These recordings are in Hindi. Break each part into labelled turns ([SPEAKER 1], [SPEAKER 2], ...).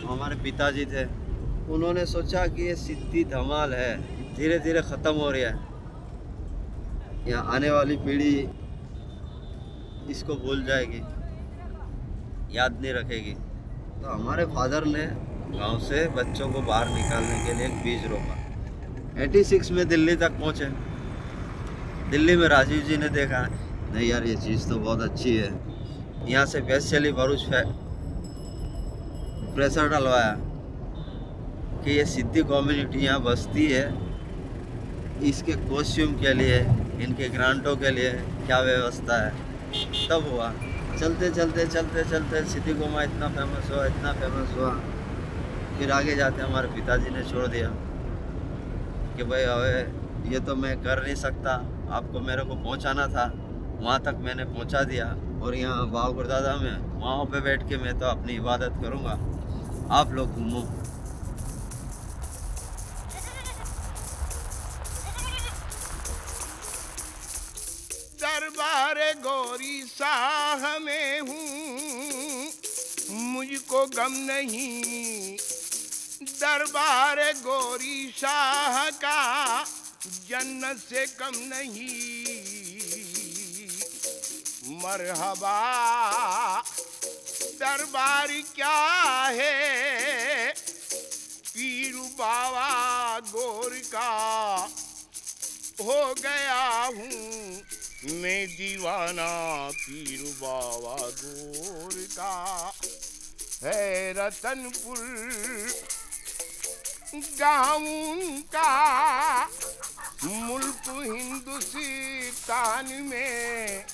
[SPEAKER 1] हमारे पिताजी थे, उन्होंने सोचा कि ये सिद्धि धमाल है, धीरे धीरे ख़त्म हो रहा है, यहाँ आने वाली पीढ़ी इसको भूल जाएगी, याद नहीं रखेगी। तो हमारे फादर ने गांव से बच्चों को बाहर निकालने के लिए एक बीज रोपा। 86 में दिल्ली तक पहुँचे। दिल्ली में राजीव जी ने देखा, नहीं यार ये चीज़ तो बहुत अच्छी है, यहाँ से स्पेशली भरूच प्रेशर डलवाया कि ये सिद्धि कम्युनिटी यहाँ बसती है, इसके कॉस्ट्यूम के लिए, इनके ग्रांटों के लिए क्या व्यवस्था है। तब हुआ, चलते चलते चलते चलते सिद्धि गोमा इतना फेमस हुआ, इतना फेमस हुआ। फिर आगे जाते हमारे पिताजी ने छोड़ दिया कि भाई अबे ये तो मैं कर नहीं सकता, आपको मेरे को पहुंचाना था, वहाँ तक मैंने पहुंचा दिया, और यहाँ बाव गुरदादा में वहाँ पे बैठ के मैं तो अपनी इबादत करूँगा, आप लोग घूमो।
[SPEAKER 2] दरबार गौरी शाह में हूँ, मुझको गम नहीं, दरबार गौरी शाह का जन्नत से कम नहीं। मरहबा दरबार क्या है, पीरू बाबा गौर का हो गया हूँ मैं दीवाना, पीरू बाबा गौर का है रतनपुर गाँव का, मुल्क हिंदुस्तान में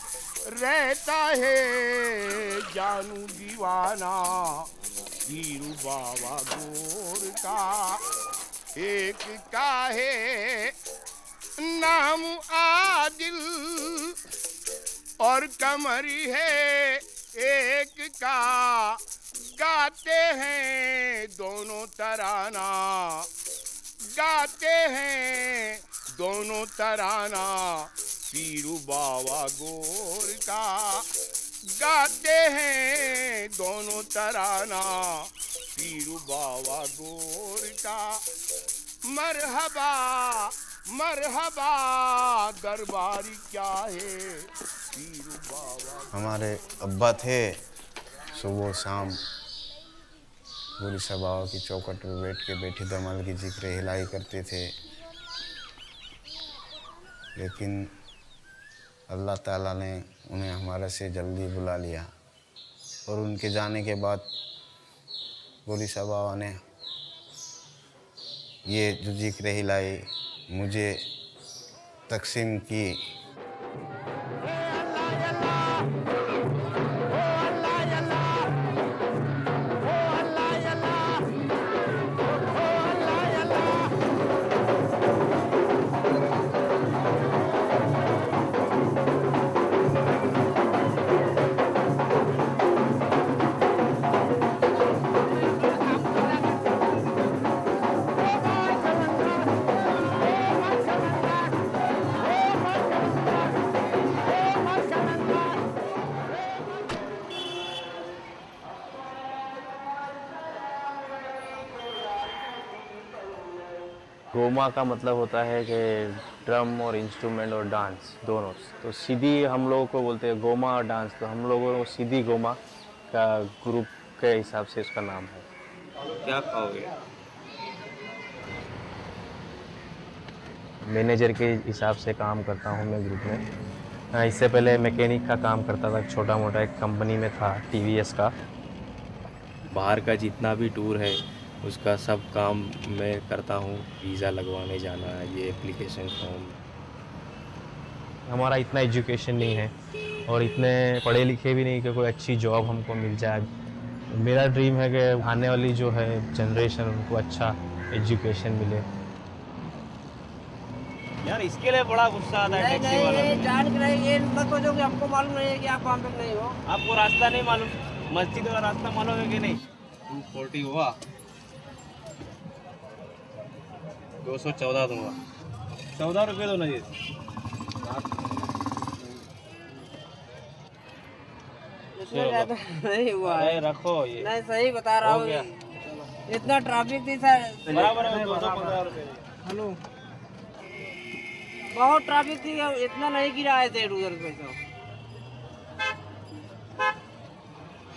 [SPEAKER 2] रहता है जानू दीवाना, पीरू बाबा गौर का। एक का है नाम आदिल और कमरी है एक का, गाते हैं दोनों तराना, गाते हैं दोनों तराना, पीरू बाबा गौर का, गाते हैं दोनों तराना, पीरू बाबा गौर का। मरहबा मरहबा दरबारी क्या है पीरू बाबा।
[SPEAKER 3] हमारे अब्बा थे, सुबह शाम पूरी सभाओं की चौखट पर बैठ के बैठी दमल की जिक्र हिलाई करते थे, लेकिन अल्लाह ताला ने उन्हें हमारे से जल्दी बुला लिया और उनके जाने के बाद पूरी सभाओं ने ये जो जिक्र हिलाई मुझे तकसीम की।
[SPEAKER 4] गोमा का मतलब होता है कि ड्रम और इंस्ट्रूमेंट और डांस दोनों। तो सीधी हम लोगों को बोलते हैं गोमा और डांस, तो हम लोगों को सीधी गोमा का ग्रुप के हिसाब से उसका नाम है।
[SPEAKER 1] क्या खाओगे?
[SPEAKER 4] मैनेजर के हिसाब से काम करता हूँ मैं ग्रुप में। इससे पहले मैकेनिक का काम करता था, छोटा मोटा एक कंपनी में था TVS का। बाहर का जितना भी टूर है उसका सब काम मैं करता हूँ, वीज़ा लगवाने जाना, ये एप्लीकेशन फॉर्म। हमारा इतना एजुकेशन नहीं है और इतने पढ़े लिखे भी नहीं कि कोई अच्छी जॉब हमको मिल जाए। मेरा ड्रीम है कि आने वाली जो है जनरेशन उनको अच्छा एजुकेशन मिले।
[SPEAKER 5] यार इसके लिए बड़ा गुस्सा आता है टैक्सी वाला।
[SPEAKER 6] नहीं, जान के नहीं, ये मत सोचो कि हमको मालूम नहीं है कि आप वहाँ पे नहीं हो।
[SPEAKER 5] आपको रास्ता नहीं मालूम, मस्जिद का रास्ता मालूम है कि नहीं?
[SPEAKER 1] 240 हुआ,
[SPEAKER 5] 214 दूंगा। 14 रुपये दो ना जी।
[SPEAKER 6] इसमें ज़्यादा नहीं हुआ है।
[SPEAKER 5] रखो ये।
[SPEAKER 6] नहीं, सही बता रहा हूँ। इतना ट्रैफिक थी सर।
[SPEAKER 5] बराबर है 215 रुपये।
[SPEAKER 6] हेलो, बहुत ट्रैफिक थी, इतना नहीं गिरा है 1.5 रुपये तो।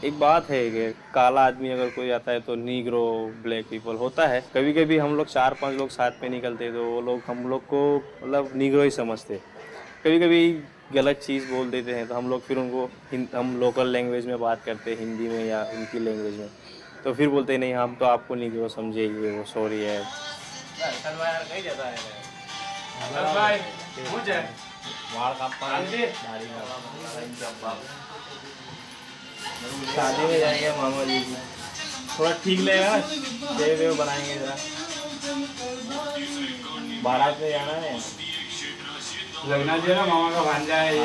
[SPEAKER 4] एक बात है कि काला आदमी अगर कोई आता है तो नीग्रो ब्लैक पीपल होता है। कभी कभी हम लोग 4-5 लोग साथ में निकलते तो वो लोग हम लोग को मतलब नीग्रो ही समझते। कभी कभी गलत चीज़ बोल देते हैं तो हम लोग फिर उनको हम लोकल लैंग्वेज में बात करते हैं, हिंदी में या उनकी लैंग्वेज में, तो फिर बोलते हैं नहीं हम तो आपको नीग्रो समझे, ये वो सॉरी है। शादी में जाएंगे मामा जी की, थोड़ा ठीक लगेगा, देव देव बनाएंगे जरा। बारात में जाना है,
[SPEAKER 5] लगना चाहिए ना, मामा का भांजा है ये।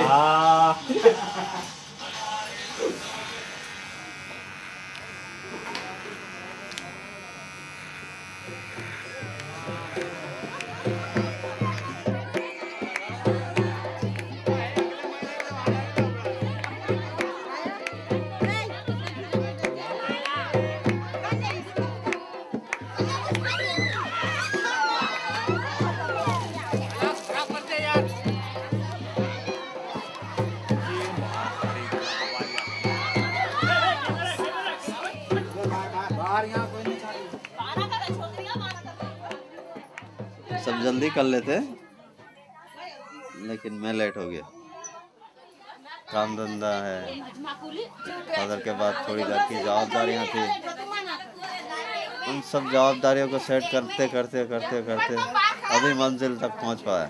[SPEAKER 1] सब जल्दी कर लेते लेकिन मैं लेट हो गया। काम धंधा है, फादर के बाद थोड़ी घर की जवाबदारियाँ थी, उन सब जवाबदारियों को सेट करते करते करते करते अभी मंजिल तक पहुँच पाया।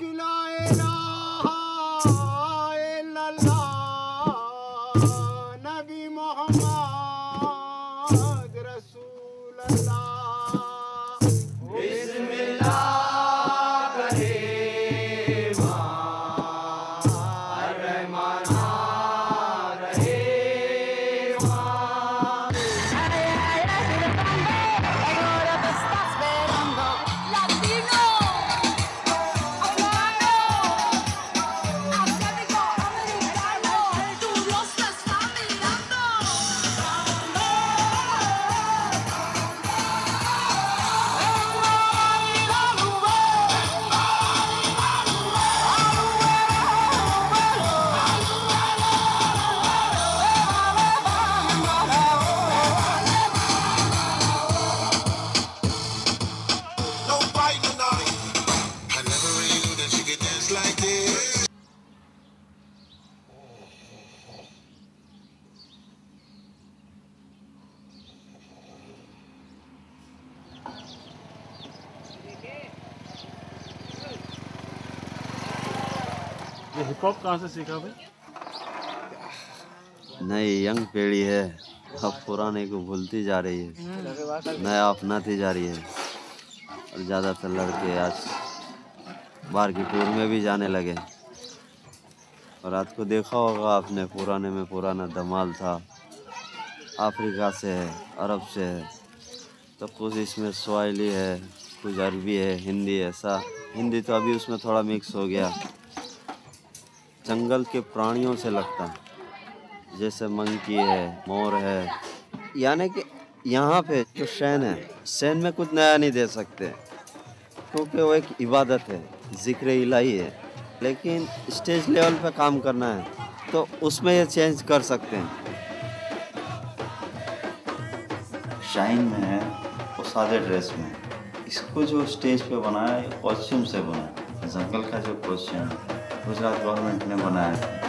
[SPEAKER 3] किलाए नबी मोहम्मद रसूल
[SPEAKER 5] ये हिप हॉप कहाँ से सीखा भाई?
[SPEAKER 1] नई यंग पीढ़ी है, अब पुराने को भूलती जा रही है, नया अपनाती जा रही है। और ज़्यादातर लड़के आज बाहर की टूर में भी जाने लगे। और रात को देखा होगा आपने, पुराने में पुराना धमाल था, अफ्रीका से है, अरब से है, तो कुछ इसमें स्वाहिली है, कुछ अरबी है, हिंदी है। ऐसा हिंदी तो अभी उसमें थोड़ा मिक्स हो गया। जंगल के प्राणियों से लगता है, जैसे मंकी है, मोर है। यानी कि यहाँ पे जो शैन है, शैन में कुछ नया नहीं दे सकते, क्योंकि वो एक इबादत है, जिक्र इलाही है। लेकिन स्टेज लेवल पे काम करना है तो उसमें ये चेंज कर सकते हैं। शाइन में है वो सादे ड्रेस में, इसको जो स्टेज पे बनाया है कॉस्ट्यूम से बना है। जंगल का जो कॉस्ट्यूम गुजरात गवर्नमेंट ने बनाया है।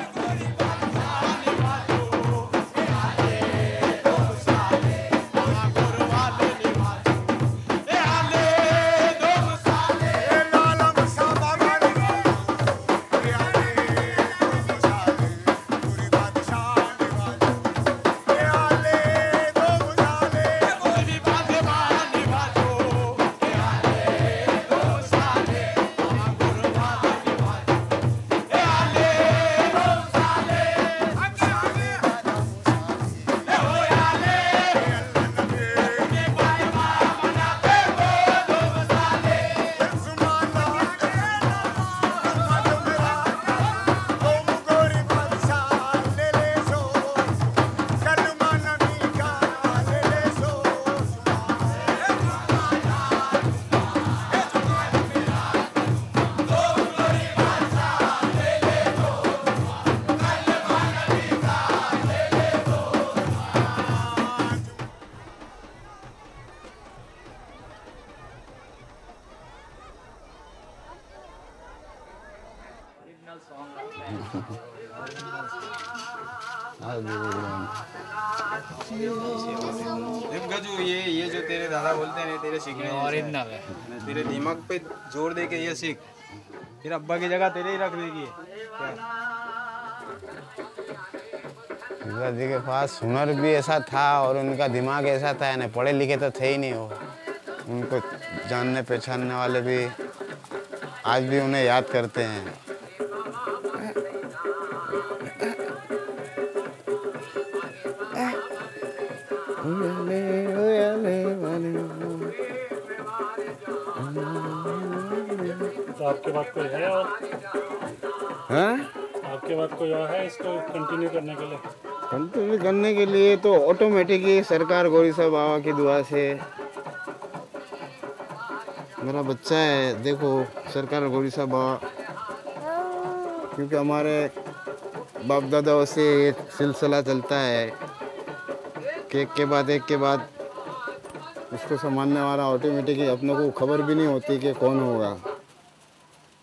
[SPEAKER 7] गजू ये जो तेरे दादा बोलते हैं तेरे सीखने ओरिजिनल है, तेरे दिमाग पे जोर दे के ये सीख, फिर अब्बा की जगह तेरे ही रख देगी।
[SPEAKER 3] जी के पास हुनर भी ऐसा था और उनका दिमाग ऐसा था, यानी पढ़े लिखे तो थे ही नहीं वो। उनको जानने पहचानने वाले भी आज भी उन्हें याद करते हैं।
[SPEAKER 5] तो आपके बाद कोई है और
[SPEAKER 3] हाँ?
[SPEAKER 5] आपके बाद कोई और है इसको कंटिन्यू करने के लिए?
[SPEAKER 3] कंटिन्यू करने के लिए तो ऑटोमेटिक ही सरकार गौरी साहब बाबा की दुआ से मेरा बच्चा है। देखो सरकार गौरी साहब बाबा, क्योंकि हमारे बाप दादाओं से ये सिलसिला चलता है कि एक के बाद उसको संभालने वाला ऑटोमेटिकली अपने को खबर भी नहीं होती कि कौन होगा।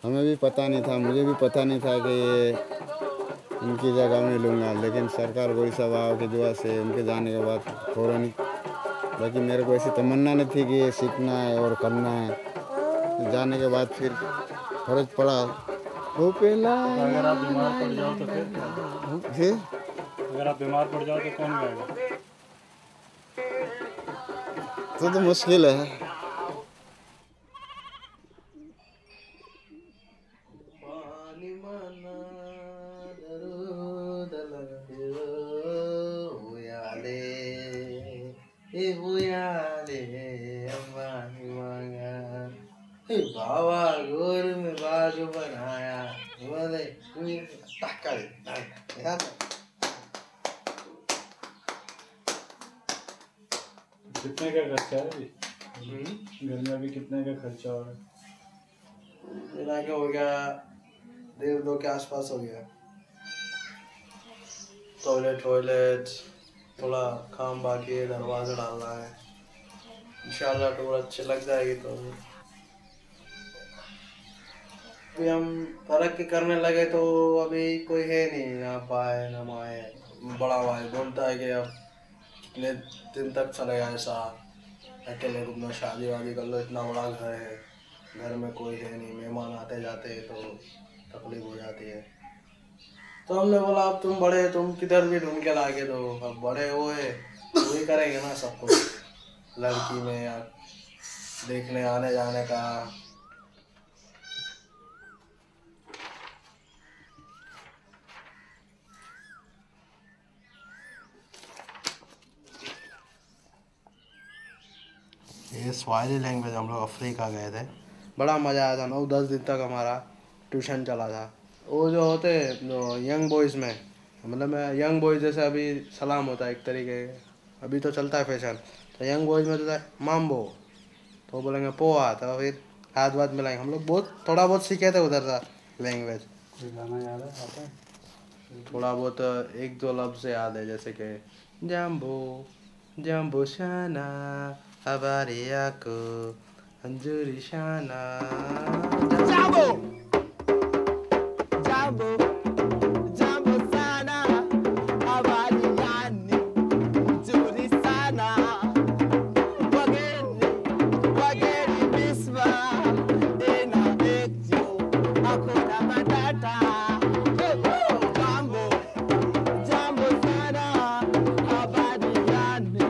[SPEAKER 3] हमें भी पता नहीं था, मुझे भी पता नहीं था कि ये उनकी जगह में लूँगा, लेकिन सरकार गौरी साहब बाबा की दुआ से उनके जाने के बाद फ़ौरन, बाकी मेरे को ऐसी तमन्ना नहीं थी कि ये सीखना है और करना है। जाने के बाद फिर फर्ज पड़ा हो पेला।
[SPEAKER 5] अगर आप बीमार पड़ जाओ तो फिर अगर आप बीमार पड़ जाओ तो कौन गाएगा?
[SPEAKER 3] तो मुश्किल है।
[SPEAKER 1] बाबा गोर में बाग बनाया
[SPEAKER 5] कितने का खर्चा है अभी? घर में अभी कितने का खर्चा हो रहा है?
[SPEAKER 1] मिला के हो गया 1.5-2 के आसपास हो गया। टॉयलेट थोड़ा काम बाकी है, दरवाजा डालना है। इंशाल्लाह टूर अच्छी लग जाएगी। तो अभी हम तरक्की करने लगे तो अभी कोई है नहीं, ना पाए ना माए। बड़ा भाई बोलता है कि अब कितने दिन तक चलेगा ऐसा, अकेले रुकना, शादी वादी कर लो, इतना बड़ा घर है, घर में कोई है नहीं, मेहमान आते जाते हैं तो तकलीफ हो जाती है। तो हमने बोला अब तुम बड़े, तुम किधर भी ढूंढ के लाके दो, अब बड़े हुए वही करेंगे ना सब कुछ, लड़की में या देखने आने जाने का। ये स्वाहिली लैंग्वेज हम लोग अफ्रीका गए थे, बड़ा मज़ा आया था। 9-10 दिन तक हमारा ट्यूशन चला था। वो जो होते यंग बॉयज़ में, मतलब यंग बॉयज़ जैसे अभी सलाम होता है एक तरीके, अभी तो चलता है फैशन, तो यंग बॉयज़ में तो माम्बो, तो बोलेंगे पोहा, तो फिर हाथ वाथ मिलाएंगे। हम लोग थोड़ा बहुत सीखे थे उधर का लैंग्वेज।
[SPEAKER 5] गाना याद है आता है?
[SPEAKER 1] थोड़ा बहुत 1-2 लफ्ज़ याद है, जैसे कि जम्बो जम्बो शाना Abariaku Anjuri Shana Jambo Jambo Jambo Sana Abariani Anjuri Sana Wageni Biswa Ena Ekjo Akuna Matata Jambo Jambo Sana Abariani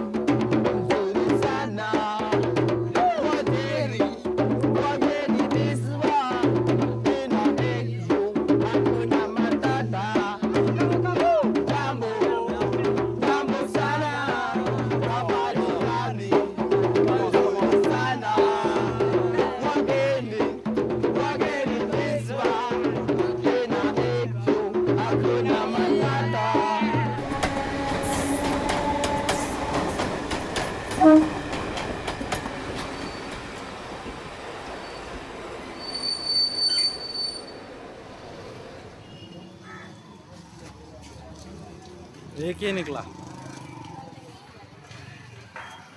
[SPEAKER 7] एक ही निकला,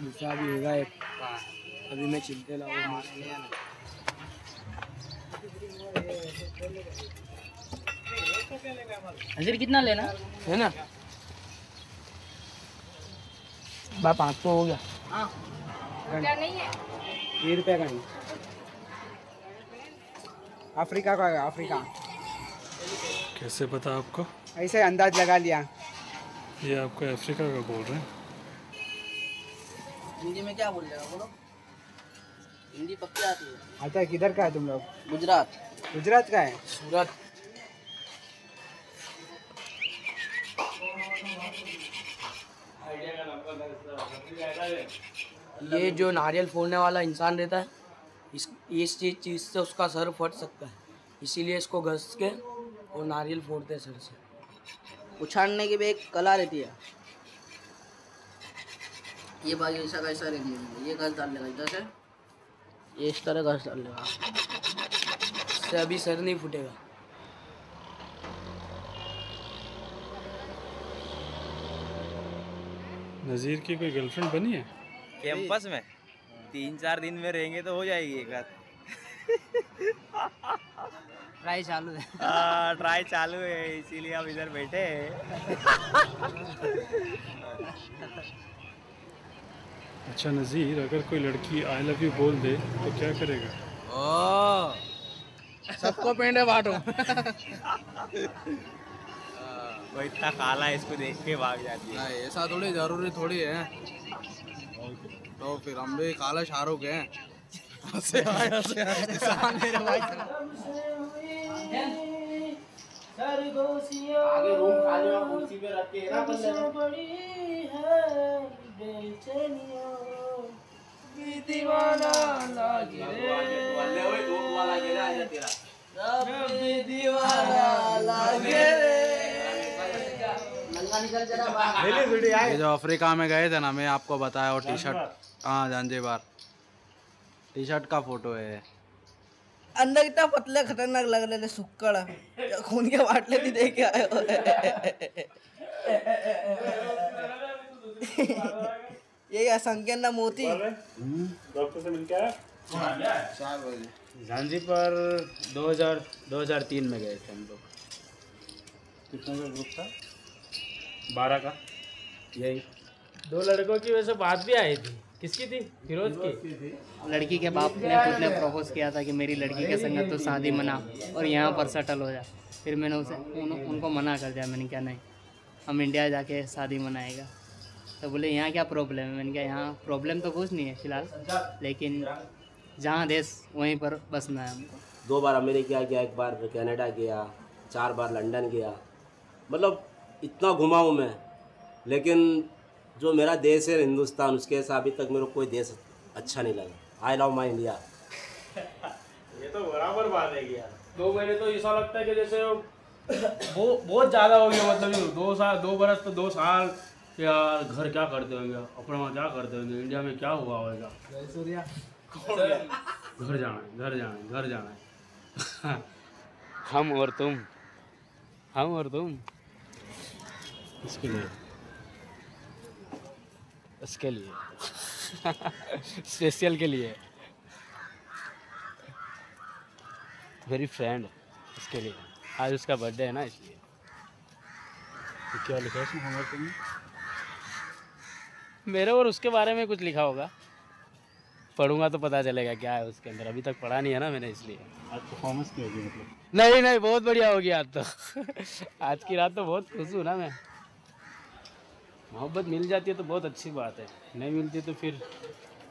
[SPEAKER 7] दूसरा भी होगा एक। अभी मैं चिलते लाऊं।
[SPEAKER 6] हज़ीर कितना लेना
[SPEAKER 7] है ना?
[SPEAKER 6] बा 500 हो गया।
[SPEAKER 7] क्या नहीं है? 20 रुपये का नहीं। अफ्रीका का है, अफ्रीका।
[SPEAKER 5] कैसे पता आपको?
[SPEAKER 7] ऐसे अंदाज लगा लिया।
[SPEAKER 5] ये आपको अफ्रीका का बोल रहे हैं?
[SPEAKER 6] हिंदी में क्या बोल रहे हो बोलो? हिंदी पक्की आती है।
[SPEAKER 7] अच्छा किधर का है तुम लोग?
[SPEAKER 6] गुजरात।
[SPEAKER 7] गुजरात का है? सूरत।
[SPEAKER 6] ये जो नारियल फोड़ने वाला इंसान रहता है, इस चीज़ से उसका सर फट सकता है, इसीलिए इसको घस के और नारियल फोड़ते हैं सर से। उछाड़ने की भी एक कला रहती है। ये बाजू ऐसा कैसा रहती है, ये घस डाल लेगा इधर से, ये इस तरह घस डाल लेगा, इससे अभी सर नहीं फूटेगा।
[SPEAKER 5] नज़ीर की कोई गर्लफ्रेंड बनी है?
[SPEAKER 4] कैंपस में 3-4 दिन में रहेंगे तो हो जाएगी एक रात।
[SPEAKER 6] ट्राई चालू है।
[SPEAKER 4] ट्राई चालू है, इसीलिए हम इधर बैठे हैं।
[SPEAKER 5] अच्छा नज़ीर, अगर कोई लड़की आई लव यू बोल दे तो क्या करेगा?
[SPEAKER 7] सबको पेंडे बांटो।
[SPEAKER 4] वो इतना काला है, इसको देख के भाग जाती है।
[SPEAKER 7] नहीं, ऐसा थोड़ी जरूरी थोड़ी है। तो फिर हम भी काला शाहरुख हैं। मेरे भाई
[SPEAKER 6] आगे रूम खाली और कुर्सी पे रख के ना दीवाना लागे
[SPEAKER 7] ये जो अफ्रीका में गए थे ना, मैं आपको बताया, वो टी शर्ट, हाँ जानजेबार टी शर्ट का फोटो है।
[SPEAKER 6] अंदर इतना पतले खतरनाक लग रहे थे, सुक्कड़ खून के बाटले भी दे के आए हो। ये असंख्य ना मोती।
[SPEAKER 5] डॉक्टर से मिल के आया
[SPEAKER 3] 4 बजे।
[SPEAKER 5] झांझीबार 2003 में गए थे हम लोग। कितने का ग्रुप था? 12 का। यही
[SPEAKER 8] 2 लड़कों की वैसे बात भी आई थी। किसकी थी? फिरोज की।
[SPEAKER 9] लड़की के बाप ने खुद ने प्रपोज किया था कि मेरी लड़की के संग तो शादी मना और यहाँ पर सेटल हो जा। फिर मैंने उनको मना कर दिया। मैंने कहा नहीं, हम इंडिया जाके शादी मनाएगा। तो बोले यहाँ क्या प्रॉब्लम है? मैंने कहा यहाँ प्रॉब्लम तो कुछ नहीं है फ़िलहाल, लेकिन जहाँ देश वहीं पर बसना है हमको।
[SPEAKER 10] 2 बार अमेरिका गया, 1 बार कनाडा गया, 4 बार लंदन गया। मतलब इतना घुमा हूँ मैं, लेकिन जो मेरा देश है हिंदुस्तान, उसके ऐसा अभी तक मेरे को कोई देश अच्छा नहीं लगा। I love my India.
[SPEAKER 8] ये तो बराबर बात है यार। 2 महीने तो ऐसा लगता है कि जैसे वो बहुत ज़्यादा हो गया। मतलब 2 साल, 2 बरस तो 2 साल यार। घर क्या करते होंगे, अपने वहाँ क्या करते होंगे, इंडिया में क्या हुआ होगा। घर जाना है, घर जाना है, घर जाना है। हम और तुम इसके लिए स्पेशल के लिए मेरी फ्रेंड, उसके लिए आज उसका बर्थडे है ना, इसलिए।
[SPEAKER 5] तो क्या लिखा है इसमें होमवर्क में?
[SPEAKER 8] मेरे और उसके बारे में कुछ लिखा होगा, पढ़ूंगा तो पता चलेगा क्या है उसके अंदर। अभी तक पढ़ा नहीं है ना मैंने, इसलिए।
[SPEAKER 5] आज परफॉर्मेंस क्या होगी मतलब?
[SPEAKER 8] नहीं बहुत बढ़िया होगी आज तो। आज की रात तो बहुत खुश हूँ ना मैं। मोहब्बत मिल जाती है तो बहुत अच्छी बात है, नहीं मिलती तो फिर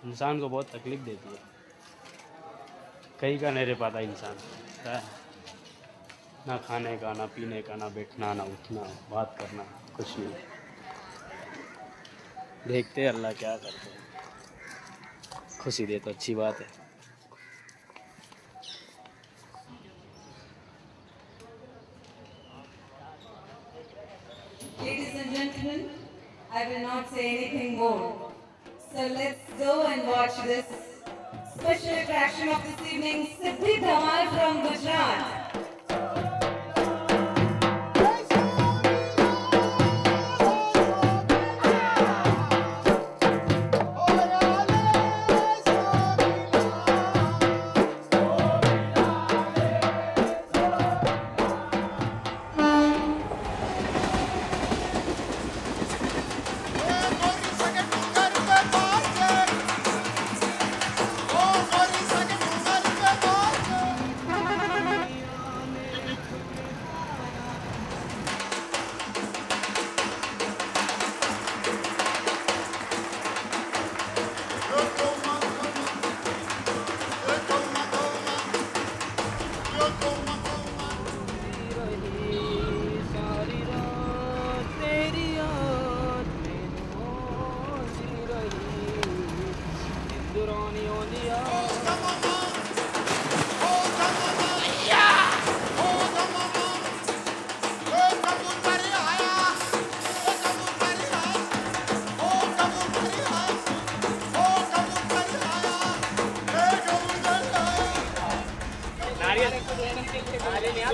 [SPEAKER 8] इंसान को बहुत तकलीफ देती है। कहीं का नहीं रह पाता इंसान, ना खाने का, ना पीने का, ना बैठना, ना उठना, बात करना, कुछ नहीं। देखते हैं अल्लाह क्या करते हैं। खुशी दे तो अच्छी बात है।
[SPEAKER 11] Ladies and gentlemen, I will not say anything more. So let's go and watch this special attraction of this evening, Siddhi Dhamal from Gujarat.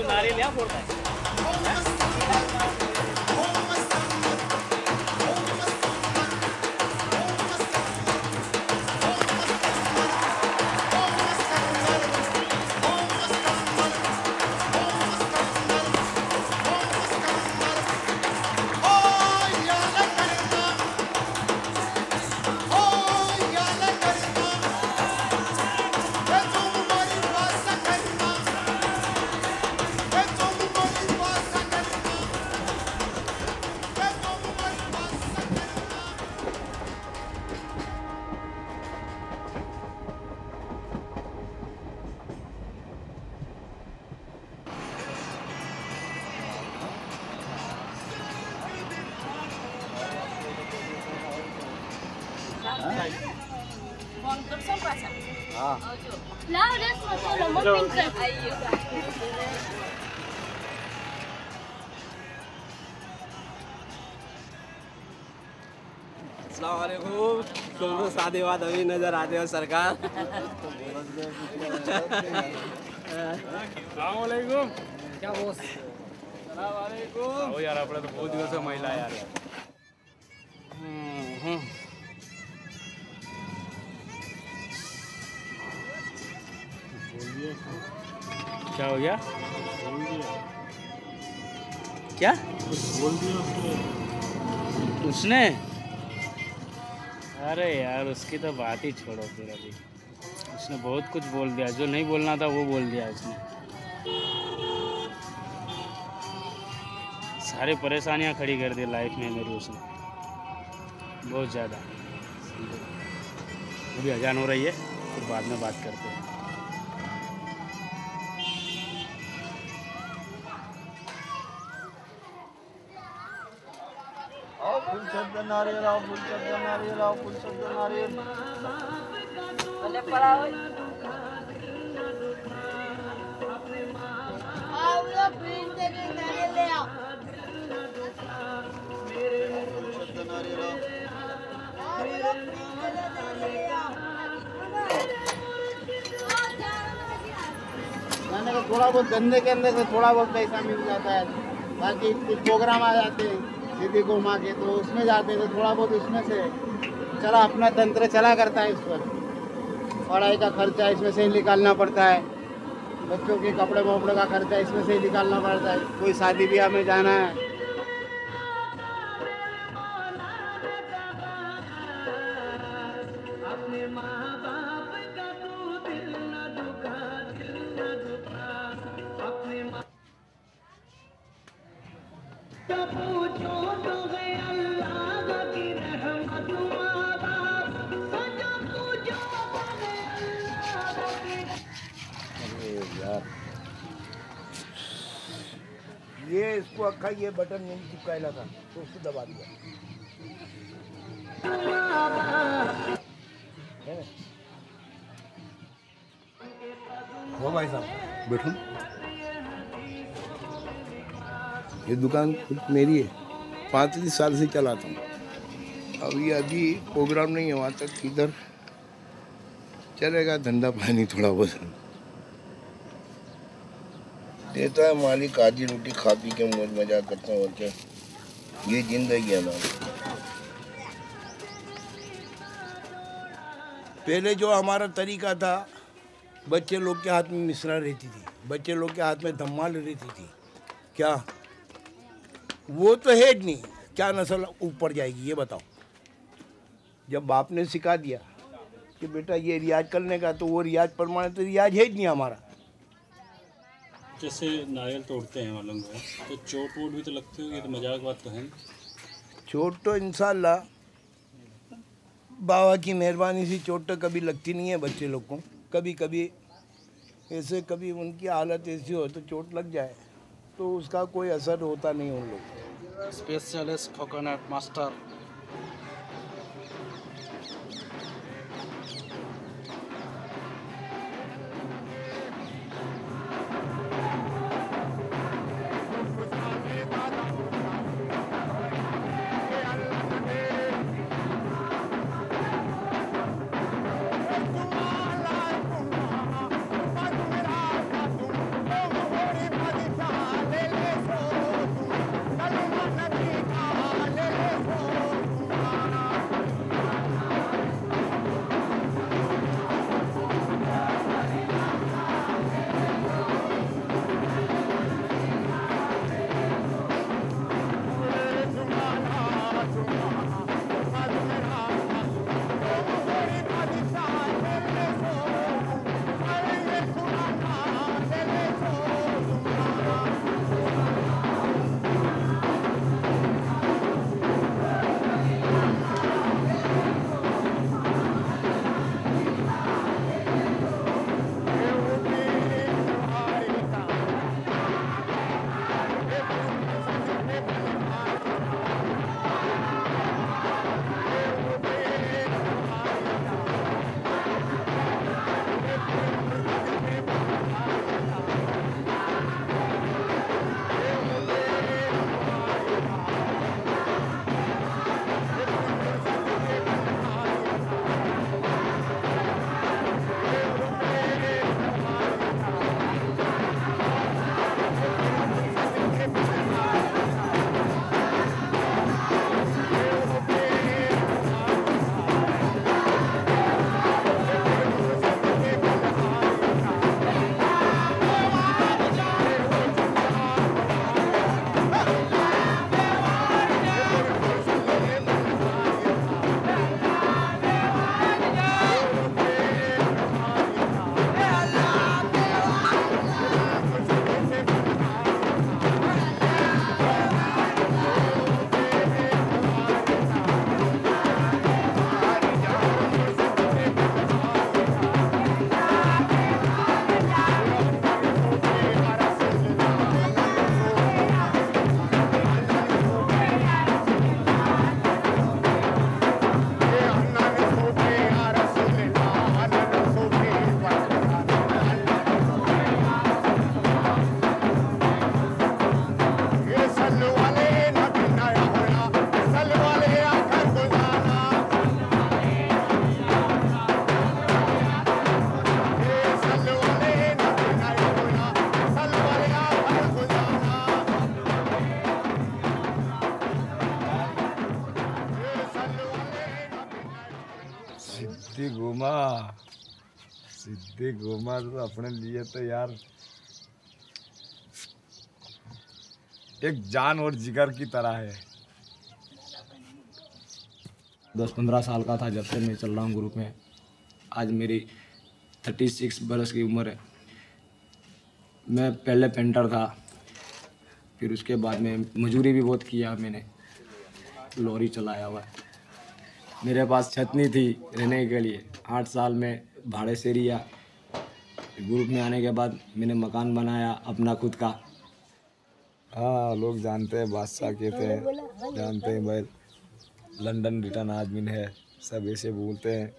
[SPEAKER 8] नारियल यहाँ फोड़ता है।
[SPEAKER 10] अस्सलाम वालेकुम। तुम तो शादी बाद अभी नजर आते हो सरकार।
[SPEAKER 8] अस्सलामुअलैकुम।
[SPEAKER 7] क्या बोस?
[SPEAKER 8] अस्सलामुअलैकुम। ओ यार अपने तो बहुत दिवस से महिला यार। क्या हो गया? क्या बोल दिया उसने? अरे यार उसकी तो बात ही छोड़ो फिर अभी। उसने बहुत कुछ बोल दिया, जो नहीं बोलना था वो बोल दिया उसने। सारी परेशानियां खड़ी कर दी लाइफ में मेरी उसने, बहुत ज़्यादा। अभी अजान हो रही है, फिर बाद में बात करते हैं।
[SPEAKER 3] फुल शब्द नारियल आओ, फुल शब्द नारियल आओ, फुल शब्द नारियल।
[SPEAKER 6] भले पड़ा हो। आओ लोग प्लीज देके नारियल ले आओ।
[SPEAKER 3] फुल शब्द नारियल आओ। मैंने कहा थोड़ा बहुत धंधे के अंदर से थोड़ा बहुत पैसा मिल जाता है, बाकी कुछ प्रोग्राम आ जाते हैं दीदी को माँ के, तो उसमें जाते हैं तो थोड़ा बहुत उसमें से चला अपना तंत्र चला करता है। इस पर पढ़ाई का खर्चा इसमें से ही निकालना पड़ता है, बच्चों के कपड़े वपड़े का खर्चा इसमें से ही निकालना पड़ता है, कोई शादी ब्याह में जाना है।
[SPEAKER 2] ये इसको अक्खा ये बटन नहीं चिपकाया था तो उसको दबा दिया।
[SPEAKER 12] हो भाई साहब बैठो। ये दुकान खुद मेरी है, 35 साल से चलाता हूँ। अभी प्रोग्राम नहीं है, वहाँ तक इधर चलेगा धंधा पानी थोड़ा बहुत देता है मालिक। आधी रोटी खा पी के मौज मजा करता हूँ और क्या, ये जिंदगी है हमारी। पहले जो हमारा तरीका था, बच्चे लोग के हाथ में मिश्रा रहती थी, बच्चे लोग के हाथ में धम्माल रहती थी, क्या वो तो है नहीं। क्या नस्ल ऊपर जाएगी ये बताओ। जब बाप ने सिखा दिया कि बेटा ये रियाज करने का, तो वो रियाज परमाने तो रियाज है नहीं हमारा।
[SPEAKER 5] जैसे नारियल तोड़ते हैं मालूम है, तो चोट वोट भी तो लगती होगी, तो मजाक बात तो है।
[SPEAKER 12] चोट तो इंशाल्लाह बाबा की मेहरबानी से चोट तो कभी लगती नहीं है बच्चे लोग को। कभी कभी ऐसे कभी उनकी हालत ऐसी हो तो चोट लग जाए, तो उसका कोई असर होता नहीं उन लोग।
[SPEAKER 3] Specialist coconut master.
[SPEAKER 13] Siddique Umar तो अपने लिए तो यार एक जान और जिगर की तरह है।
[SPEAKER 14] 10-15 साल का था जब से मैं चल रहा हूँ ग्रुप में। आज मेरी 36 बरस की उम्र है। मैं पहले पेंटर था, फिर उसके बाद में मजदूरी भी बहुत किया मैंने, लॉरी चलाया हुआ है। मेरे पास छत नहीं थी रहने के लिए, 8 साल में भाड़े से लिया। ग्रुप में आने के बाद मैंने मकान बनाया अपना खुद का।
[SPEAKER 13] हाँ, लोग जानते हैं बादशाह कहते हैं, जानते हैं भाई लंदन रिटर्न आदमी है, सब ऐसे बोलते हैं।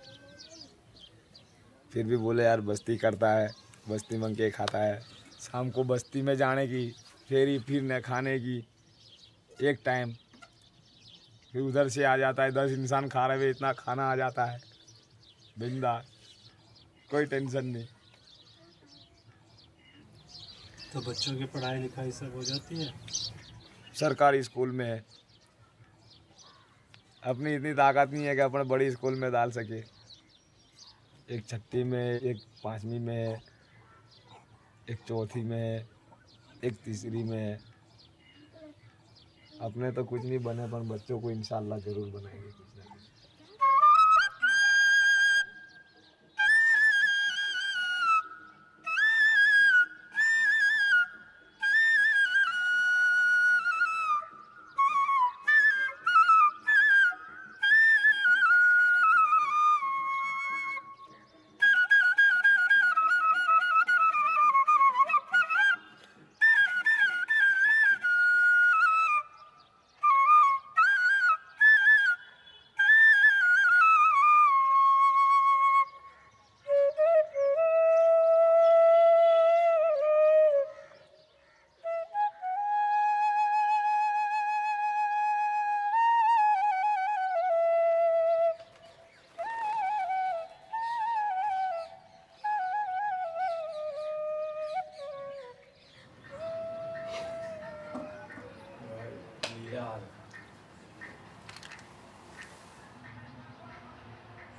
[SPEAKER 13] फिर भी बोले यार बस्ती करता है, बस्ती मंग के खाता है। शाम को बस्ती में जाने की, फेरी फिरने खाने की, एक टाइम फिर उधर से आ जाता है। 10 इंसान खा रहे हुए इतना खाना आ जाता है, बिंदास, कोई टेंशन नहीं।
[SPEAKER 8] तो बच्चों की पढ़ाई लिखाई सब हो जाती है?
[SPEAKER 13] सरकारी स्कूल में है। अपनी इतनी ताकत नहीं है कि अपने बड़ी स्कूल में डाल सके। एक 6ठी में, एक 5वीं में, एक 4थी में, एक 3री में। अपने तो कुछ नहीं बने, पर बच्चों को इंशाल्लाह जरूर बनाएंगे कुछ ना कुछ।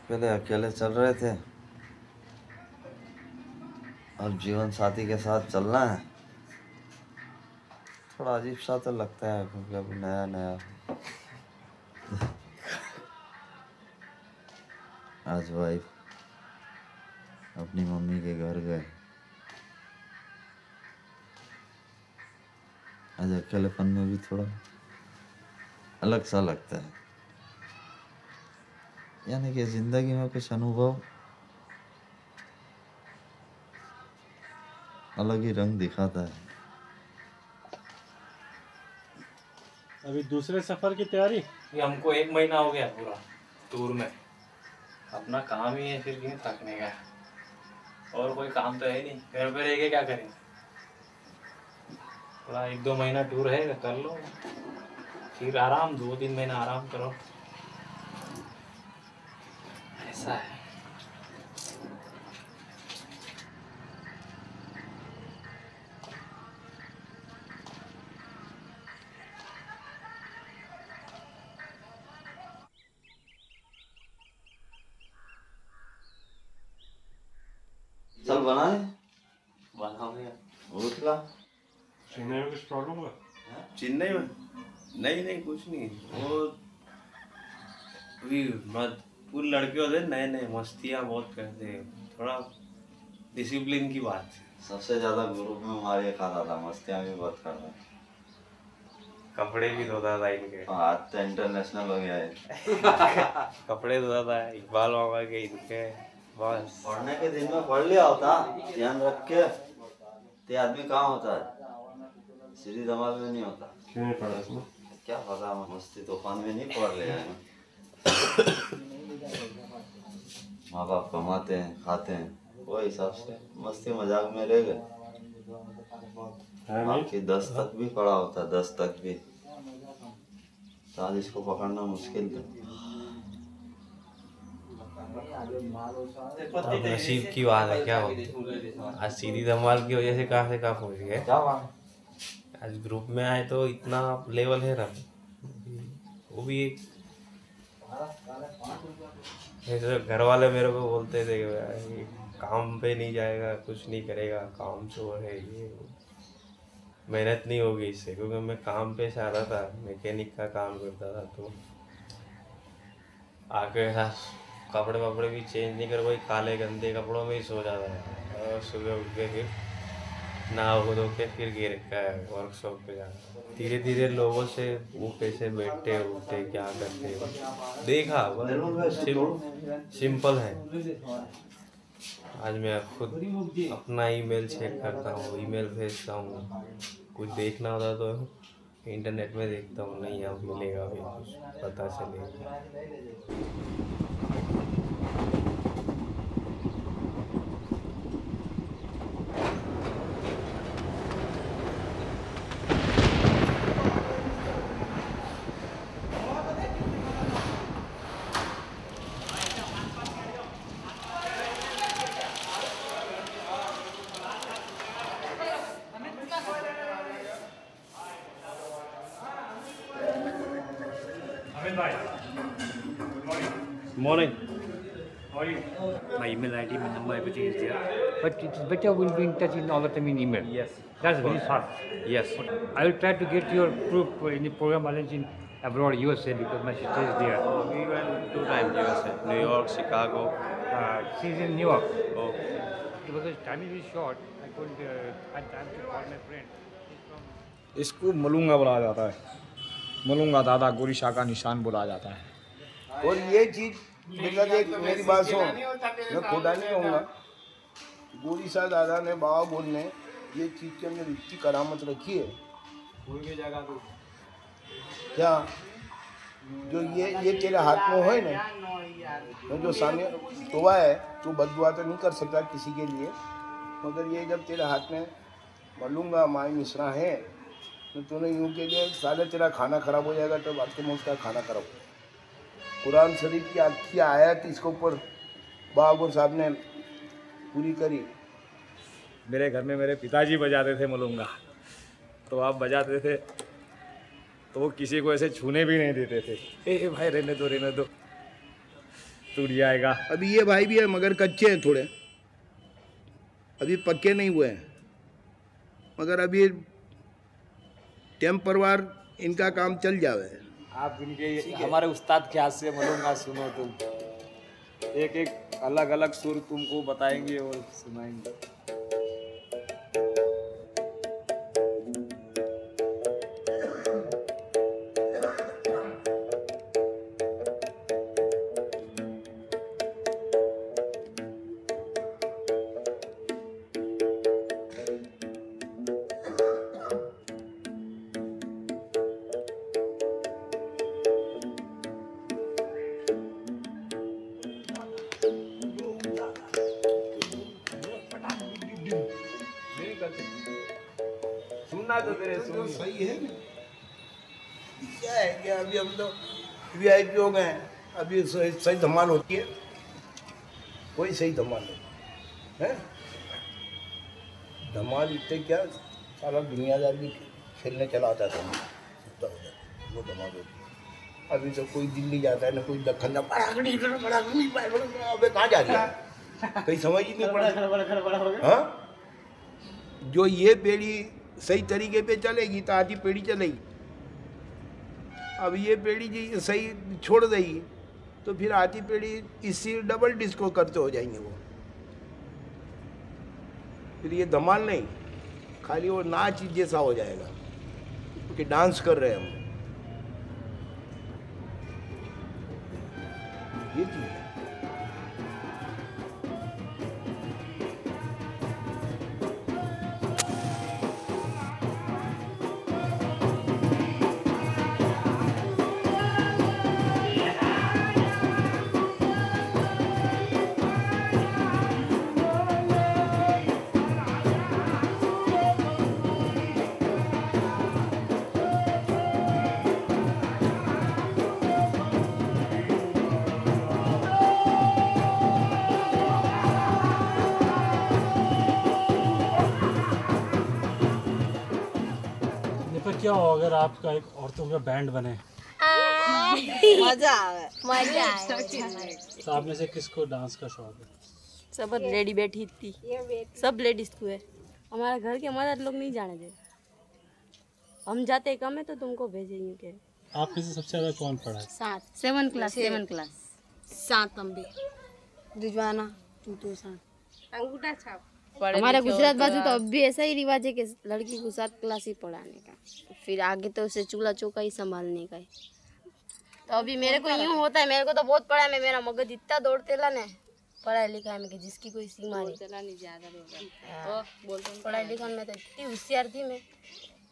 [SPEAKER 1] पहले अकेले चल रहे थे, अब जीवन साथी के साथ चलना है। थोड़ा अजीब सा तो लगता है क्योंकि अभी नया नया। आज वाइफ अपनी मम्मी के घर गए। आज अकेलेपन में भी थोड़ा अलग सा लगता है, यानी कि जिंदगी में कुछ अनुभव अलग ही रंग दिखाता है।
[SPEAKER 8] अभी दूसरे सफर की तैयारी?
[SPEAKER 4] ये हमको 1 महीना हो गया पूरा टूर में। अपना काम ही है, फिर कहीं थकने का और कोई काम तो है नहीं। घर पे रह के क्या करेंगे? थोड़ा 1-2 महीना टूर है, कर लो, फिर आराम 2-3 महीना आराम करो, ऐसा है।
[SPEAKER 1] चल बनाए
[SPEAKER 4] बनाओगे?
[SPEAKER 1] उठला।
[SPEAKER 8] चेन्नई में कुछ प्रॉब्लम हुआ?
[SPEAKER 4] चेन्नई में नहीं कुछ नहीं। वो अभी पूरे लड़के होते नए नए मस्तियाँ बहुत करते हैं, थोड़ा डिसिप्लिन की बात।
[SPEAKER 1] सबसे ज्यादा ग्रुप में मारिए खाता था, मस्तियाँ भी बहुत करता।
[SPEAKER 4] कपड़े भी धोता था इनके।
[SPEAKER 1] आज तो इंटरनेशनल हो गया है।
[SPEAKER 4] कपड़े धोता था इकबाल मामा के इनके। बस
[SPEAKER 1] पढ़ने के दिन में पढ़ लिया होता, ध्यान रख के, ते आदमी कहाँ होता है, सीधी धमाल में नहीं होता।
[SPEAKER 8] क्यों नहीं पढ़ा इसमें?
[SPEAKER 1] क्या पता, मस्ती तूफान में नहीं पढ़ लिया है। माँ बाप कमाते हैं, खाते हैं, वो हिसाब से मस्ती मजाक में रह गए। बाकी 10 तक भी पढ़ा होता, 10 तक भी, तो आज इसको पकड़ना मुश्किल था।
[SPEAKER 4] अब नसीब की बात है, क्या हो आज सीधी धमाल की वजह से कहाँ से कहाँ पहुँच गए। आज ग्रुप में आए तो इतना लेवल है रहा, वो भी एक ऐसे घर वाले मेरे को बोलते थे कि काम पे नहीं जाएगा, कुछ नहीं करेगा, काम चोर है ये वो। मेहनत नहीं होगी इससे, क्योंकि मैं काम पे से आता था, मैकेनिक का काम करता था। तो आके कपड़े वपड़े भी चेंज नहीं कर, वही काले गंदे कपड़ों में ही सो जाता था। और सुबह उठ के फिर नहा धो के फिर गिर का वर्कशॉप पे जाना। धीरे धीरे लोगों से वो कैसे बैठते उठते क्या करते देखा, सिंपल है। आज मैं खुद अपना ईमेल चेक करता हूँ, ईमेल भेजता हूँ, कुछ देखना होता तो इंटरनेट में देखता हूँ, नहीं यहाँ मिलेगा भी कुछ पता चलेगा।
[SPEAKER 15] Morning. How are you? My email ID, my number, everything is there. But it's better we'll be in touch in all the time in email. Yes. That's very fast. Yes. I will try to get your proof in the program arranged in abroad, USA, because my sister is there.
[SPEAKER 4] Oh, we went 2 times USA, New York, Chicago.
[SPEAKER 15] She's in New York.
[SPEAKER 4] Oh.
[SPEAKER 15] Because time is short, I couldn't have time to call my friend.
[SPEAKER 13] इसको मलूंगा बोला जाता है, मलूंगा दादा गोरी शाह का निशान बोला जाता है।
[SPEAKER 12] और ये चीज़ बेटा देख, मेरी बात सुन, मैं खुदा नहीं कहूँगा, गोरी शाह दादा ने, बाबा बोल ने ये चीज़ के अंदर इतनी करामत रखी है क्या, जो ये तेरे हाथ में हो ना, तो जो सामने तोबा है, तू बददुआ तो नहीं कर सकता किसी के लिए, मगर ये जब तेरे हाथ में मलूंगा माई मिश्रा है, तो तूने यूँ के लिए साले तेरा खाना खराब हो जाएगा, तो बात के उसका खाना खराब हो। कुरान शरीफ की आखिरी आयत इसके ऊपर बाबा साहब ने पूरी करी।
[SPEAKER 13] मेरे घर में मेरे पिताजी बजाते थे मलूंगा, तो आप बजाते थे तो वो किसी को ऐसे छूने भी नहीं देते थे। ए भाई रहने दो टूट जाएगा।
[SPEAKER 12] अभी ये भाई भी है मगर कच्चे हैं थोड़े, अभी पक्के नहीं हुए हैं, मगर अभी टेम्परवार इनका काम चल जावे।
[SPEAKER 13] आप इनके हमारे उस्ताद के हाथ से मलूंगा सुनो तुम, एक एक अलग अलग सुर तुमको बताएंगे और सुनाएंगे। सुनना तो तेरे सुन
[SPEAKER 12] सही है ना, क्या है कि अभी हम तो VIP हो गए, अभी सही धमाल होती है, कोई सही धमाल नहीं है। धमाल इतने क्या सारा दुनियादार भी खेलने चला आता था, वो धमाल होती है। अभी तो कोई दिल्ली जाता है ना कोई दखन, अबे कहाँ जा रही है, कहीं समझ ही नहीं पड़ा। हाँ, जो ये पीढ़ी सही तरीके पे चलेगी तो आधी पीढ़ी चलेगी। अब ये पीढ़ी जी सही छोड़ देगी तो फिर आधी पीढ़ी इसी डबल डिस्को करते हो जाएंगे वो। फिर ये धमाल नहीं, खाली वो नाच जैसा हो जाएगा कि डांस कर रहे हैं हम, ये चीज़ है।
[SPEAKER 16] क्या हो अगर आपका एक औरतों का बैंड बने?
[SPEAKER 17] मजा आवे।
[SPEAKER 16] तो आप में से किसको डांस का शौक है?
[SPEAKER 17] सब लेडी बैठी थी, सब लेडीज को है। हमारे घर के मदद लोग नहीं जाने दे, हम जाते कम है तो तुमको भेजेंगे के।
[SPEAKER 16] आप में से सबसे ज़्यादा कौन पढ़ा है?
[SPEAKER 17] 7 क्लास 7 हम भी दुजवाना टूटू 7 अंगूठा छाप। हमारे गुजरात बाजू तो अब भी ऐसा ही रिवाज है कि लड़की को 7 क्लास ही पढ़ाने का, फिर आगे तो उसे चूल्हा चौका ही संभालने का है। तो अभी मेरे को यूँ होता है, मेरे को तो बहुत पढ़ा है, मेरा मगज इतना दौड़ते ला ना पढ़ाई लिखाई में कि जिसकी कोई सीमा नहीं। पढ़ाई लिखाई में तो इतनी होशियार थी मैं।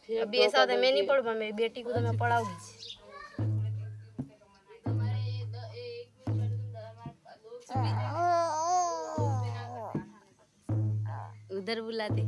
[SPEAKER 17] अभी ऐसा होता है मैं नहीं पढ़ पा, मेरी बेटी को तो मैं पढ़ाऊंगी। उधर बुलाते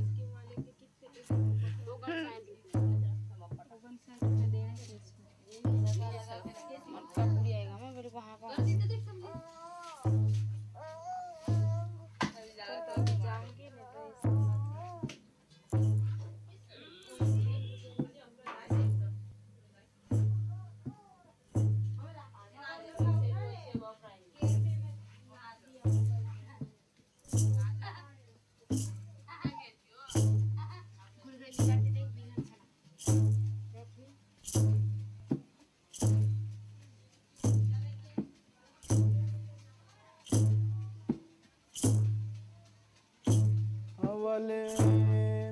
[SPEAKER 3] अवले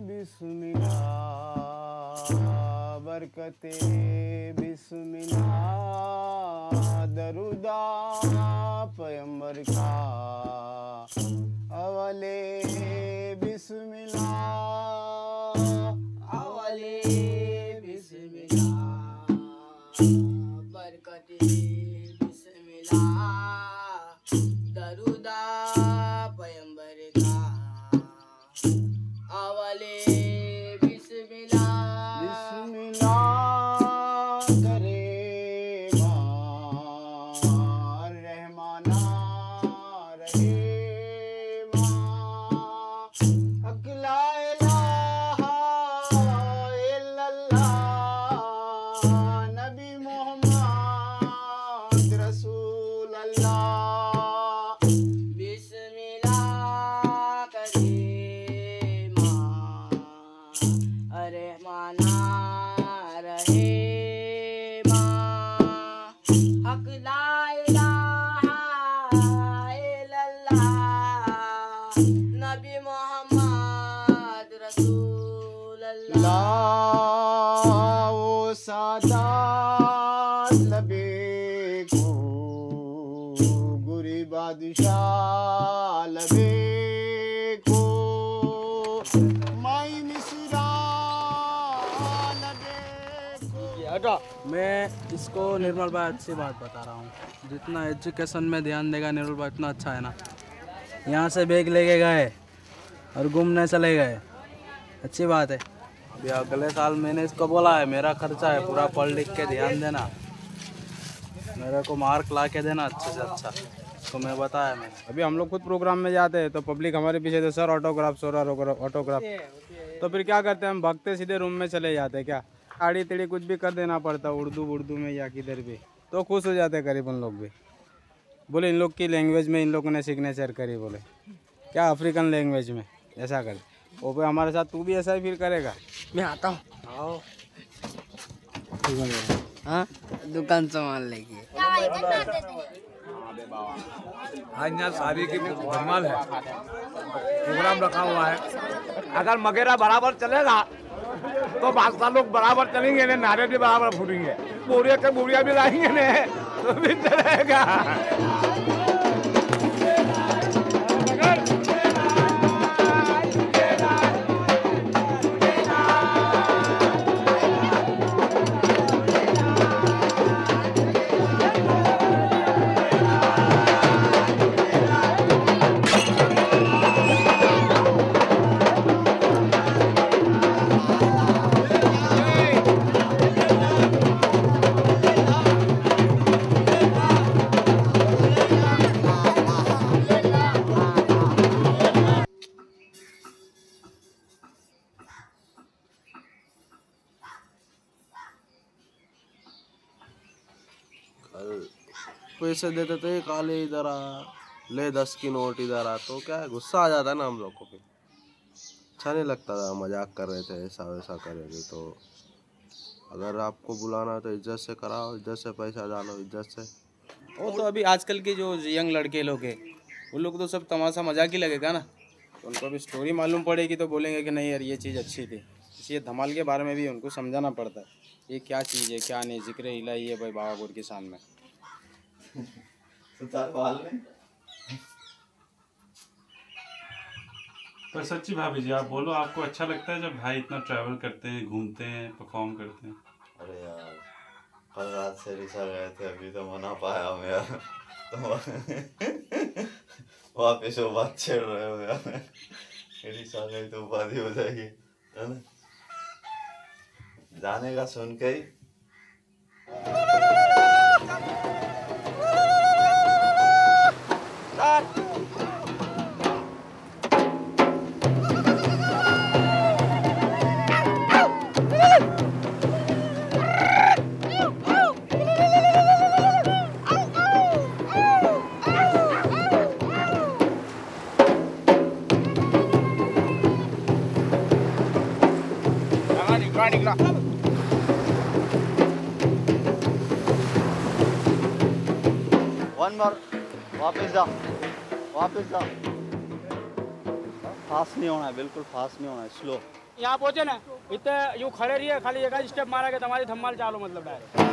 [SPEAKER 3] बिस्मिल्लाह बरकते बिस्मिल्लाह दरुदा पैगंबर का अवले बिस्मिल्लाह अवले बिस्मिल्लाह बरकते बिस्मिल्लाह दरुदा पैगंबर का अवले बिस्मिल्लाह करे रहमाना रहे अकला इलाहा इल्लल्लाह नबी मोहम्मद रसूल अल्लाह बिस्मिल्लाह रहमाना रहे हक ला इलाहा इल्लल्लाह नबी मोहम्मद रसूल अल्लाह वो सादात लबे को गुरी बादशाह लबे को माई मिसरा
[SPEAKER 18] मैं इसको निर्मल भाई अच्छी बात बता रहा हूँ, जितना एजुकेशन में ध्यान देगा निर्मल भाई इतना अच्छा है ना। यहाँ से बैग लेके गए और घूमने चले गए, अच्छी बात है। अभी अगले साल मैंने इसको बोला है मेरा खर्चा है पूरा पढ़ लिख के ध्यान देना, मेरे को मार्क ला के देना अच्छे से अच्छा, तो मैं बताया मैंने।
[SPEAKER 7] अभी हम लोग खुद प्रोग्राम में जाते हैं तो पब्लिक हमारे पीछे तो सर ऑटोग्राफ ऑटोग्राफ, तो फिर क्या करते हैं हम भागते सीधे रूम में चले जाते हैं। क्या आड़ी टेढ़ी कुछ भी कर देना पड़ता उर्दू में या किधर भी, तो खुश हो जाते करीब उन लोग भी। बोले इन लोग की लैंग्वेज में इन लोगों ने सिग्नेचर करी, बोले क्या अफ्रीकन लैंग्वेज में ऐसा कर। वो पे हमारे साथ तू भी ऐसा ही फील करेगा।
[SPEAKER 6] मैं आता हूँ। आओ हाँ दुकान सामान लेके
[SPEAKER 13] आज यहाँ शादी की धमाल है, प्रोग्राम रखा हुआ है। अगर मगेरा बराबर चलेगा तो बादशाह लोग बराबर चलेंगे ने, नारे भी बराबर फूटेंगे, बोरिया के बोरिया भी लाएंगे ने तो भी चलेगा।
[SPEAKER 18] पैसे देते थे काले इधर आ,
[SPEAKER 19] ले 10 की नोट इधर आ, तो क्या है गुस्सा आ जाता है ना हम लोग को। फिर अच्छा नहीं लगता था, मजाक कर रहे थे, ऐसा वैसा करेंगे। तो अगर आपको बुलाना है तो इज्जत से कराओ, इज्जत से पैसा डालो, इज्जत से।
[SPEAKER 7] वो तो अभी आजकल के जो यंग लड़के लोग हैं उन लोग तो सब तमाशा मजाक ही लगेगा ना, तो उनको अभी स्टोरी मालूम पड़ेगी तो बोलेंगे कि नहीं यार ये चीज़ अच्छी थी। इसलिए धमाल के बारे में भी उनको समझाना पड़ता है, ये क्या चीज़ है क्या नहीं, जिक्र इलाही है भाई बाबा गुर की शान में।
[SPEAKER 16] पर सच्ची भाभी जी आप बोलो, आपको अच्छा लगता है जब भाई इतना ट्रैवल करते हैं, घूमते हैं, परफॉर्म करते हैं?
[SPEAKER 1] अरे यार कल रात से रिसा गए थे, अभी तो मना पाया हूँ यार। तो वापिस वो बात छेड़ रहे हो यार, रिसा गई तो उपाधि हो जाएगी, है ना? जाने का सुन के ही
[SPEAKER 7] निकला।
[SPEAKER 1] वन मोर, वापस जाओ, वापस जाओ। फास्ट नहीं होना है, बिल्कुल फास्ट नहीं होना है, स्लो।
[SPEAKER 8] यहाँ पहुँचे ना इतने यूँ खड़े रहिए, खाली एक स्टेप मारा के तुम्हारी धम्माल चालो, मतलब डायरेक्ट।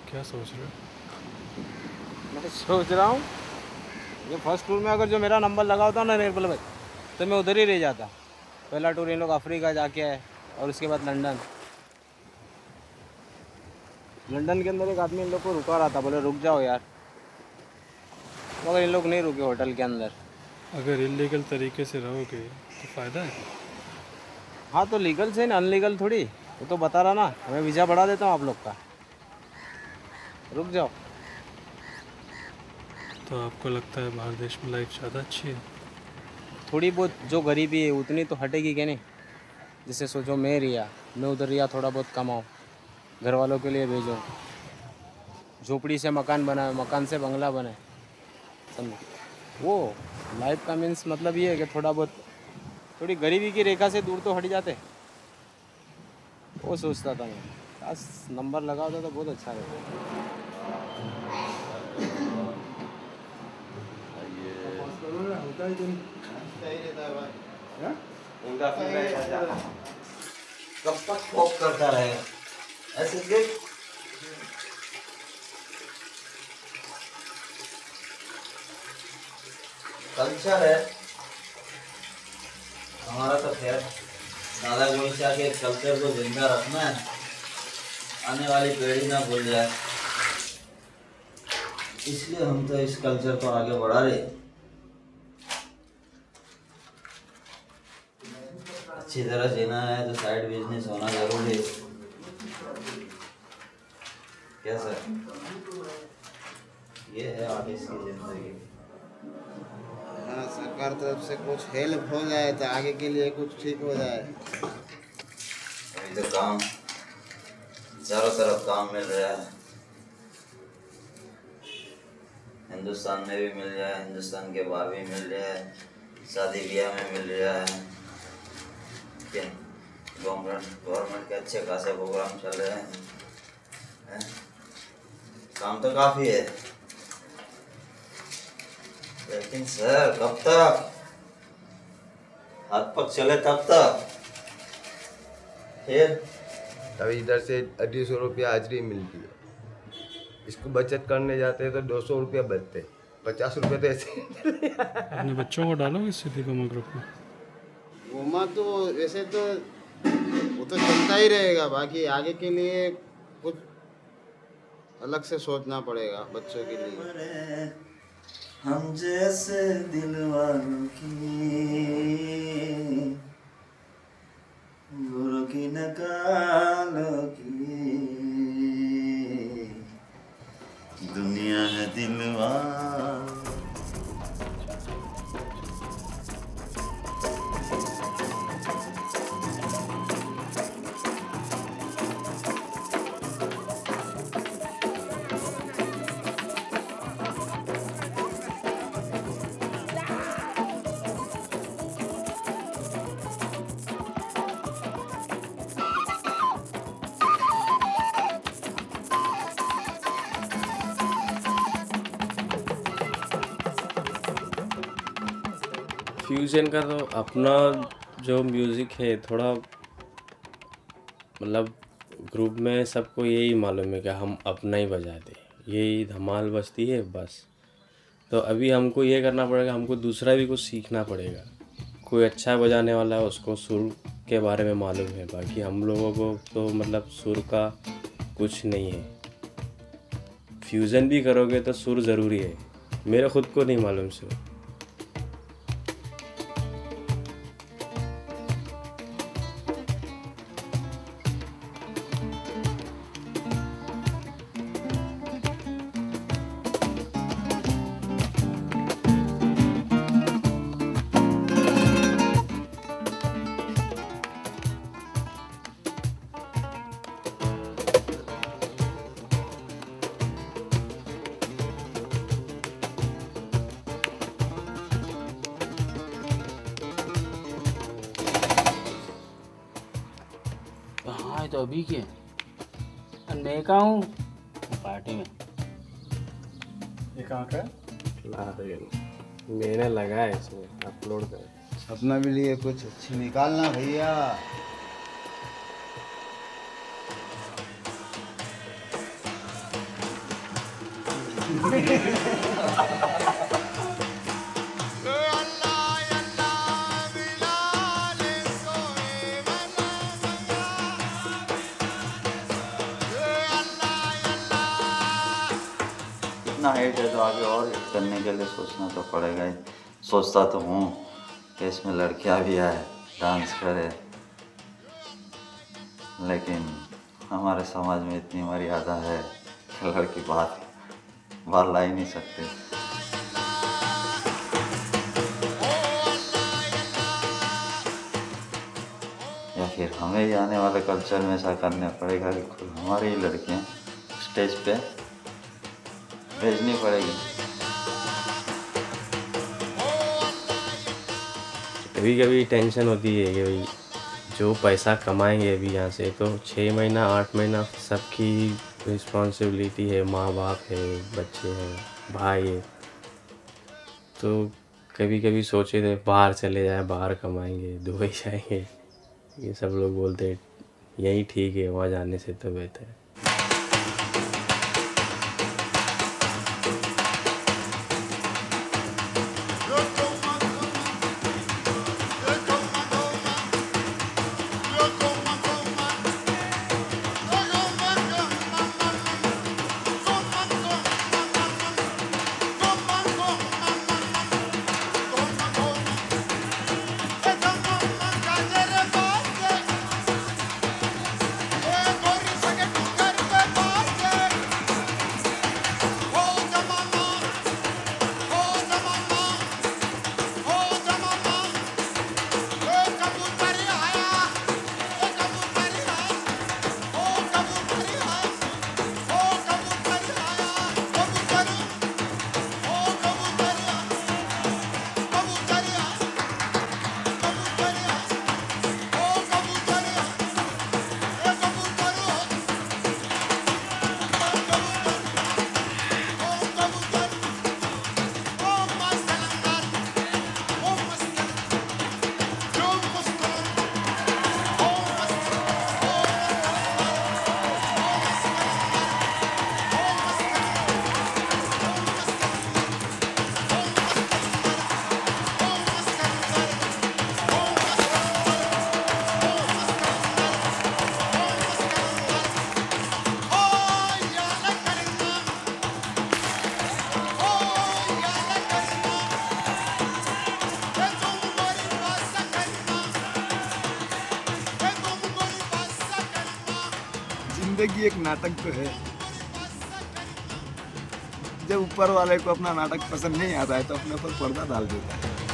[SPEAKER 16] क्या सोच रहे हो?
[SPEAKER 7] मैं सोच रहा हूँ ये फर्स्ट टूर में अगर जो मेरा नंबर लगा होता ना निर्मल भाई, तो मैं उधर ही रह जाता। पहला टूर इन लोग अफ्रीका जाके आए और उसके बाद लंदन। लंदन के अंदर एक आदमी इन लोग को रुका रहा था, बोले रुक जाओ यार, मगर इन लोग नहीं रुके होटल के अंदर।
[SPEAKER 16] अगर इलीगल तरीके से रहोगे तो फ़ायदा है।
[SPEAKER 7] हाँ तो लीगल से ना, अनलीगल थोड़ी, वो तो बता रहा ना, मैं वीज़ा बढ़ा देता हूँ आप लोग का, रुक जाओ।
[SPEAKER 16] तो आपको लगता है बाहर देश में लाइफ ज़्यादा अच्छी है?
[SPEAKER 7] थोड़ी बहुत जो गरीबी है उतनी तो हटेगी क्या नहीं। जैसे सोचो मैं रिया, मैं उधर रिया थोड़ा बहुत कमाऊँ, घर वालों के लिए भेजो, झोपड़ी से मकान बनाए, मकान से बंगला बनाए, समझो। वो लाइफ का मीन्स मतलब ये है कि थोड़ा बहुत थोड़ी गरीबी की रेखा से दूर तो हट जाते। वो सोचता था मैं, काश नंबर लगा होता तो बहुत अच्छा रहता।
[SPEAKER 1] कब तक पॉप करता रहेगा ऐसे देख। कल्चर है हमारा, तो खैर दादा गोईशा के कल्चर को जिंदा रखना है, आने वाली पीढ़ी ना भूल जाए, इसलिए हम तो इस कल्चर को आगे बढ़ा रहे हैं। अच्छी तरह जीना है तो साइड बिजनेस होना जरूरी है। क्या सर, ये है आर्टिस्ट की जिंदगी।
[SPEAKER 3] हाँ, सरकार तरफ से कुछ हेल्प हो जाए तो आगे के लिए कुछ ठीक हो जाए।
[SPEAKER 1] अभी तो काम चारों तरफ काम मिल रहा है, हिंदुस्तान में भी मिल रहा है, हिंदुस्तान के बाहर भी मिल रहा है, शादी ब्याह में मिल रहा है। गवर्नमेंट के अच्छे खासे प्रोग्राम चल रहे हैं, काम तो काफ़ी है, लेकिन सर कब तक हाथ पक चले तब तक। फिर
[SPEAKER 19] तभी इधर से 250 रुपया हाजिरी मिलती है। इसको बचत करने जाते हैं तो 200 रुपया बचते, 50 रुपये तो ऐसे
[SPEAKER 16] अपने बच्चों को डालोगे सिद्धि गोमा ग्रुप में?
[SPEAKER 3] गोमा तो वैसे तो वो तो चलता ही रहेगा, बाकी आगे के लिए कुछ अलग से सोचना पड़ेगा बच्चों के लिए।
[SPEAKER 20] हम जैसे दिल वालों की गुरु की नकालों की दुनिया है दिलवालों।
[SPEAKER 4] फ्यूजन का तो अपना जो म्यूज़िक है थोड़ा मतलब ग्रुप में सबको यही मालूम है कि हम अपना ही बजाते हैं, यही धमाल बजती है बस। तो अभी हमको ये करना पड़ेगा, हमको दूसरा भी कुछ सीखना पड़ेगा। कोई अच्छा बजाने वाला है उसको सुर के बारे में मालूम है, बाकी हम लोगों को तो मतलब सुर का कुछ नहीं है। फ्यूज़न भी करोगे तो सुर ज़रूरी है, मेरे खुद को नहीं मालूम सुर।
[SPEAKER 5] हाँ तो अभी के मैं कहाँ हूँ पार्टी में।
[SPEAKER 7] ये कहाँ का
[SPEAKER 4] मैंने लगाया इसमें अपलोड कर।
[SPEAKER 3] अपना भी लिए कुछ अच्छी निकालना भैया।
[SPEAKER 20] इतना हाइट है तो आगे और हिट करने के लिए सोचना तो पड़ेगा ही। सोचता तो हूँ कि इसमें लड़कियाँ भी आए डांस करे, लेकिन हमारे समाज में इतनी मर्यादा है कि लड़की बाहर ला ही नहीं सकते। या फिर हमें ही आने वाले कल्चर में ऐसा करना पड़ेगा कि खुद हमारी ही लड़कियाँ स्टेज पे भेजनी पड़ेगी।
[SPEAKER 4] कभी कभी टेंशन होती है कि भाई जो पैसा कमाएंगे अभी यहाँ से तो 6 महीना 8 महीना सबकी रिस्पॉन्सिबिलिटी है, माँ बाप है, बच्चे हैं, भाई है। तो कभी कभी सोचे थे बाहर चले जाए, बाहर कमाएंगे, दुबई जाएंगे। ये सब लोग बोलते हैं यही ठीक है, वहाँ जाने से तो बेहतर है।
[SPEAKER 13] जिंदगी एक नाटक तो है। जब ऊपर वाले को अपना नाटक पसंद नहीं आता है तो अपने ऊपर पर्दा डाल देता है।